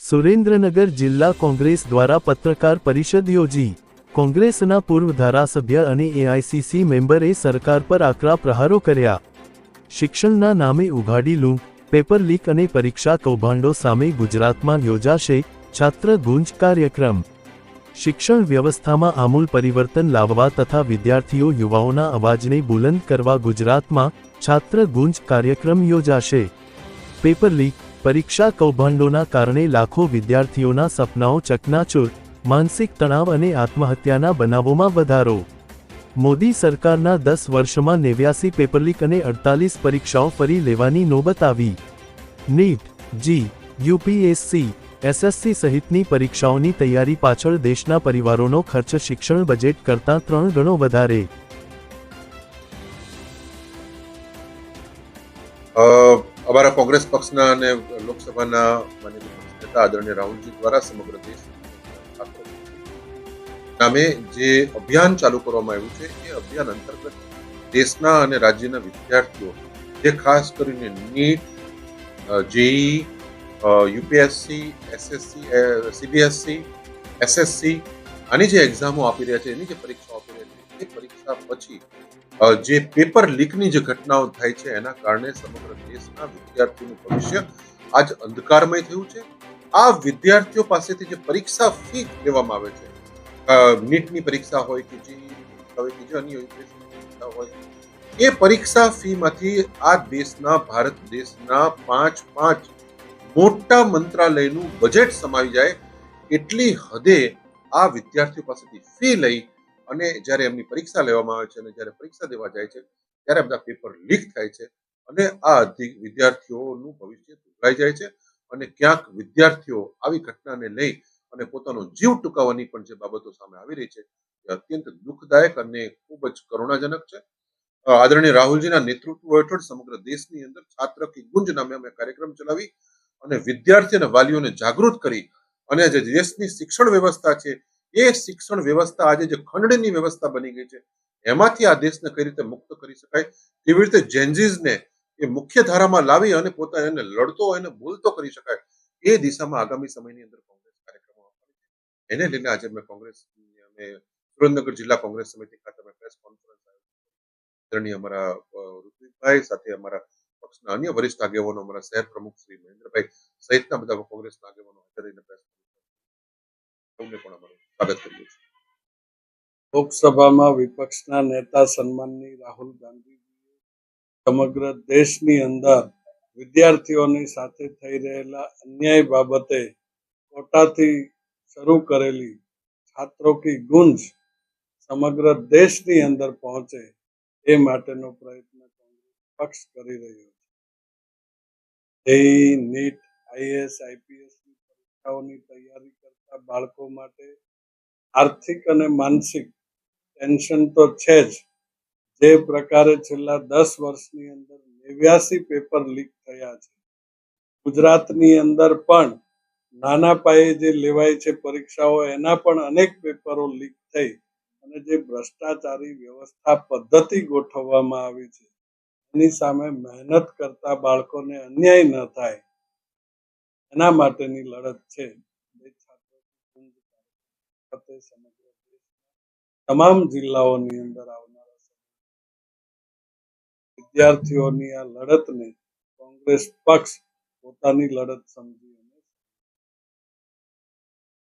સુરેન્દ્રનગર જિલ્લા કોંગ્રેસ દ્વારા પત્રકાર પરિષદ યોજી કોંગ્રેસના પૂર્વ ધારાસભ્ય અને એઆઈસીસી મેમ્બરે સરકાર પર આકરા પ્રહારો કર્યા। શિક્ષણના નામે ઉઘાડી લૂંટ, પેપર લીક અને પરીક્ષા કૌભાંડો સામે ગુજરાતમાં યોજાશે છાત્ર ગુંજ કાર્યક્રમ। શિક્ષણ વ્યવસ્થામાં આમૂલ પરિવર્તન લાવવા તથા વિદ્યાર્થીઓ યુવાઓના અવાજને બુલંદ કરવા ગુજરાતમાં છાત્ર ગુંજ કાર્યક્રમ યોજાશે। પેપર લીક, પરીક્ષા કૌભાંડોના કારણે લાખો વિદ્યાર્થીઓના સપનાઓ ચકનાચૂર, માનસિક તણાવ અને આત્મહત્યાના બનાવોમાં વધારો। મોદી સરકારના 10 વર્ષમાં 89 પેપર લીક અને 48 પરીક્ષાઓ ફરી લેવાની નોબત આવી। નીટ, જી, યુપીએસસી, એસએસસી સહિતની પરીક્ષાઓની તૈયારી પાછળ દેશના પરિવારોનો ખર્ચ શિક્ષણ બજેટ કરતાં 3 ગણો વધારે। અમારા કોંગ્રેસ પક્ષના અને લોકસભાના માનનીય વિપક્ષ નેતા આદરણીય રાહુલજી દ્વારા સમગ્ર દેશ નામે જે અભિયાન ચાલુ કરવામાં આવ્યું છે એ અભિયાન અંતર્ગત દેશના અને રાજ્યના વિદ્યાર્થીઓ જે ખાસ કરીને NEET, JEE, UPSC, SSC, CBSE, SSC આની જે એક્ઝામો આપી રહ્યા છે, એની જે પરીક્ષાઓ આપી રહ્યા છે, એ પરીક્ષા પછી જે પેપર લીકની જે ઘટનાઓ થાય છે એના કારણે સમગ્ર દેશના વિદ્યાર્થીઓનું ભવિષ્ય આજ અંધકારમય થયું છે। આ વિદ્યાર્થીઓ પાસેથી જે પરીક્ષા ફી લેવામાં આવે છે, નીટની પરીક્ષા હોય કે જે અન્ય યુપીએસસી પરીક્ષા હોય, એ પરીક્ષા ફીમાંથી આ દેશના ભારત દેશના પાંચ મોટા મંત્રાલયનું બજેટ સમાવી જાય એટલી હદે આ વિદ્યાર્થીઓ પાસેથી ફી લઈ અને જ્યારે એમની પરીક્ષા લેવામાં આવે છે અને જ્યારે પરીક્ષા દેવા જાય છે ત્યારે બધા પેપર લીક થાય છે અને આ વિદ્યાર્થીઓનું ભવિષ્ય ધોકાઈ જાય છે અને ક્યાંક વિદ્યાર્થીઓ આવી ઘટનાને લઈ અને પોતાનો જીવ ટૂંકાવવાની પણ જે બાબતો સામે આવી રહી છે એ અત્યંત દુઃખદાયક અને ખૂબ જ કરુણાજનક છે। આદરણીય રાહુલજીના નેતૃત્વ હેઠળ સમગ્ર દેશની અંદર છાત્ર કી ગુંજ નામે અમે કાર્યક્રમ ચલાવી અને વિદ્યાર્થી અને વાલીઓને જાગૃત કરી અને જે દેશની શિક્ષણ વ્યવસ્થા છે એ શિક્ષણ વ્યવસ્થા આજે જે ખંડની વ્યવસ્થા બની ગઈ છે એમાંથી આ દેશને કઈ રીતે મુક્ત કરી શકાય, કેવી રીતે જેન્ઝીસને એ મુખ્ય ધારામાં લાવી અને પોતાને એને લડતો એને બોલતો કરી શકાય, એ દિશામાં આગામી સમયની અંદર કોંગ્રેસ કાર્યક્રમો આપવાની છે। એને લઈને આજે અમે સુરેન્દ્રનગર જિલ્લા કોંગ્રેસ સમિતિ ખાતે પ્રેસ કોન્ફરન્સ આદરણીય અમારા ઋત્વિકભાઈ સાથે અમારા પક્ષના અન્ય વરિષ્ઠ આગેવાનો, અમારા શહેર પ્રમુખ શ્રી મહેન્દ્રભાઈ સહિતના બધા કોંગ્રેસના આગેવાનો હાજર રહીને પ્રેસ કોન્ફરન્સ પણ અમારું સ્વાગત કરીએ છીએ। લોકસભામાં વિપક્ષના નેતા સન્માનની રાહુલ ગાંધી સમગ્ર દેશની અંદર વિદ્યાર્થીઓની સાથે થઈ રહેલા અન્યાય બાબતે કોટાથી શરૂ કરેલી છાત્રો કી ગુંજ સમગ્ર દેશની અંદર પહોંચે એ માટેનો પ્રયત્ન કોંગ્રેસ પક્ષ કરી રહ્યો છે। જેઈ, નીટ, આઈએએસ, આઈપીએસની પરીક્ષાઓની તૈયારી કરતા બાળકો માટે આર્થિક અને માનસિક ટેન્શન તો છે જ। જે પ્રકારે છેલ્લા 10 વર્ષની અંદર 89 પેપર લીક થયા છે, ગુજરાતની અંદર પણ નાના પાયે જે લેવાય છે પરીક્ષાઓ એના પણ અનેક પેપરો લીક થઈ અને જે ભ્રષ્ટાચારી વ્યવસ્થા પદ્ધતિ ગોઠવવામાં આવી છે એની સામે મહેનત કરતા બાળકોને અન્યાય ન થાય એના માટેની લડત છે। સમગ્ર તમામ જિલ્લાઓની અંદર આવનારા વિદ્યાર્થીઓની આ લડતને કોંગ્રેસ પક્ષ પોતાની લડત સમજી